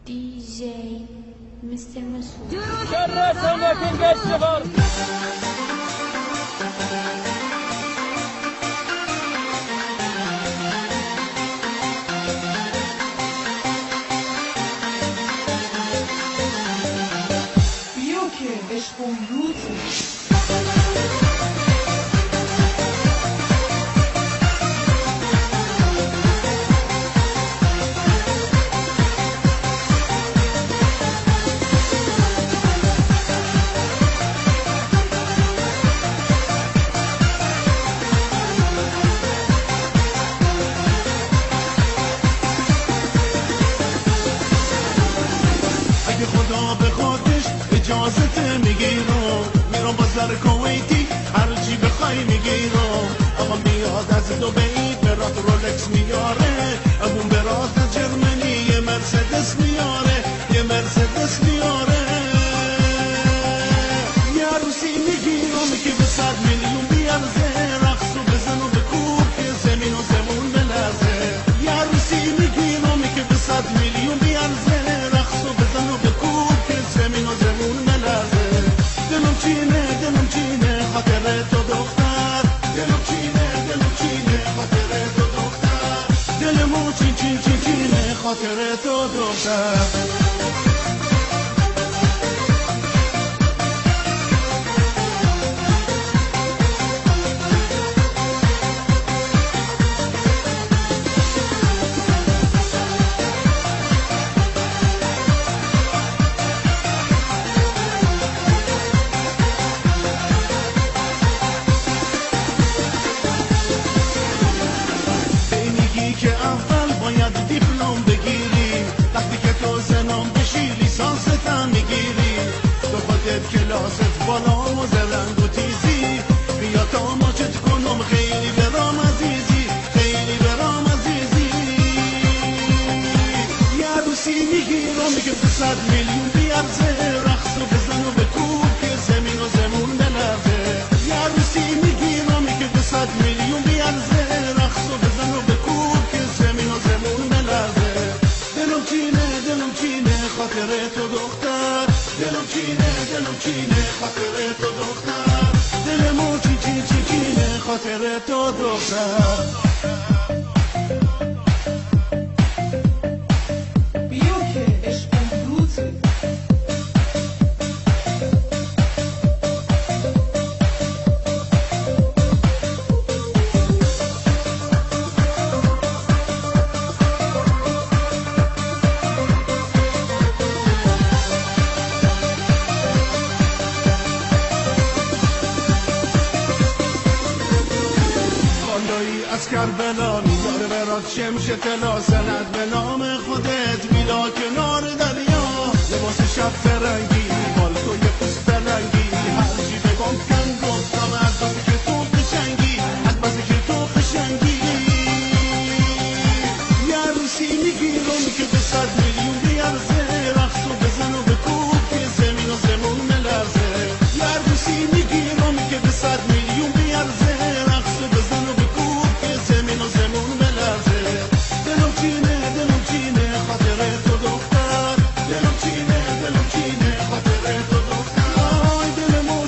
DJ Mr. Masoud. بیا که عشقم روزه اجازت میگیرم میرم بازار کویتی هرچی بخوای میگیرم آقا میاد از دبی برات رولکس میاره ابون برات از جرمنی یه مرسدس میاره یه مرسدس میاره یه عروسی میگیرم که به 100 میلیون بیارزه رقص و بزن و بکوب که زمین و زمون بلرزه یه عروسی میگیرم که به 100 میلیون بیارزه رقص و بزن و بکوب که زمین و زمون دلم چینه خاطر تو دختر دلم چینه خاطر تو دختر دلمو چینه خاطر تو دختر کلاست بالا و زرنگ و تیزی بیا تا ماچت کنم خیلی برام عزیزی خیلی برام عزیزی یه عروسی میگیرم که به 100 میلیون بیارزه رقص و بزن و بکوب که زمین و زمون بلرزه یه عروسی میگیرم که به 100 میلیون بیارزه رقص و بزن و بکوب که زمین و زمون بلرزه دلم چینه خاطر تو دختر دلم چینه خاطر تو دختر دلمو چینه خاطر تو دختر بیا که عشقم روزه از کربلا میذاره برات شمش طلا سند به نام خودت میلا کنار دریا لباس شب فرنگی بالتوی پوست بلنگی هرچی بگم کن گفتم از بسی که تو قشنگی از بسی که تو قشنگی یه عروسی میگیرم که به 100 میلیون بیارزه رقص و بزن و بکوب که زمین و زمون ملرزه یه عروسی میگیرم که به 100 میلیون بیارزه رقص و بزن و بکوب که زمین و زمون بلرزه دلم چینه خاطر تو دختر دلم چینه خاطر تو دختر آی دلمو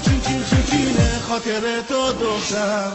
چینه خاطر تو دختر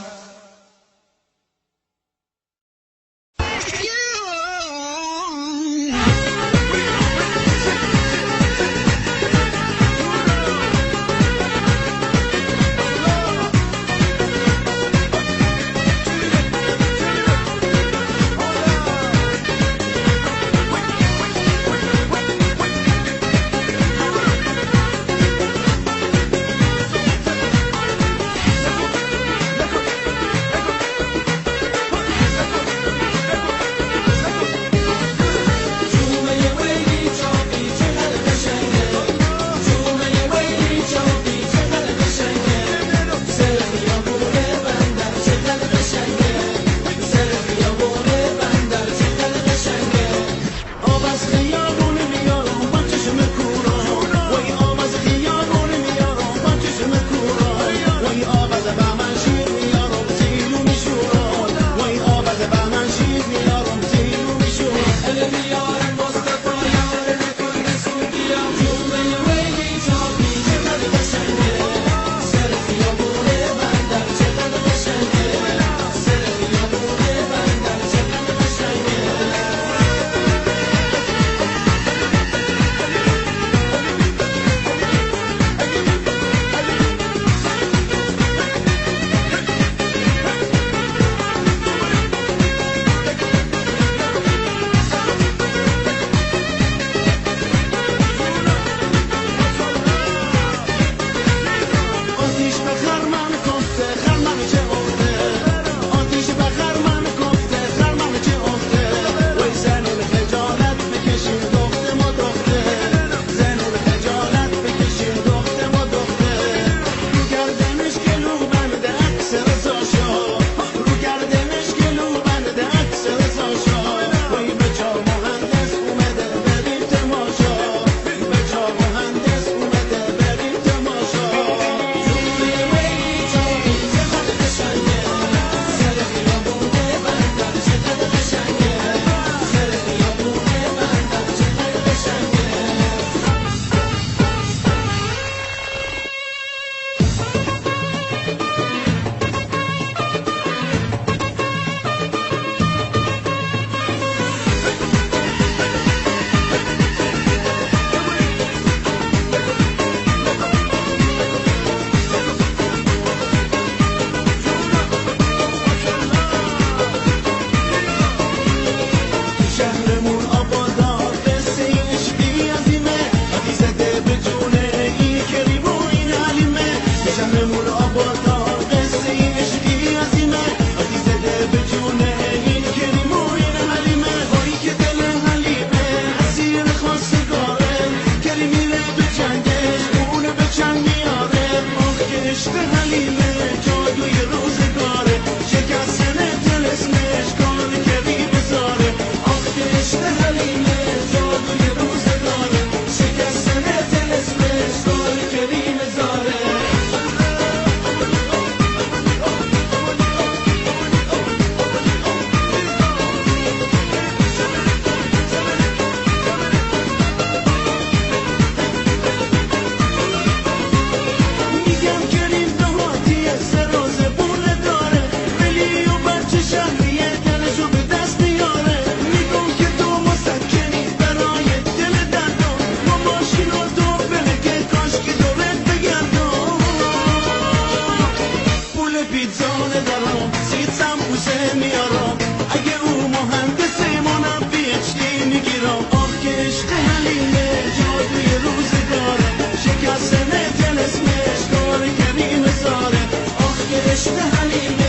علی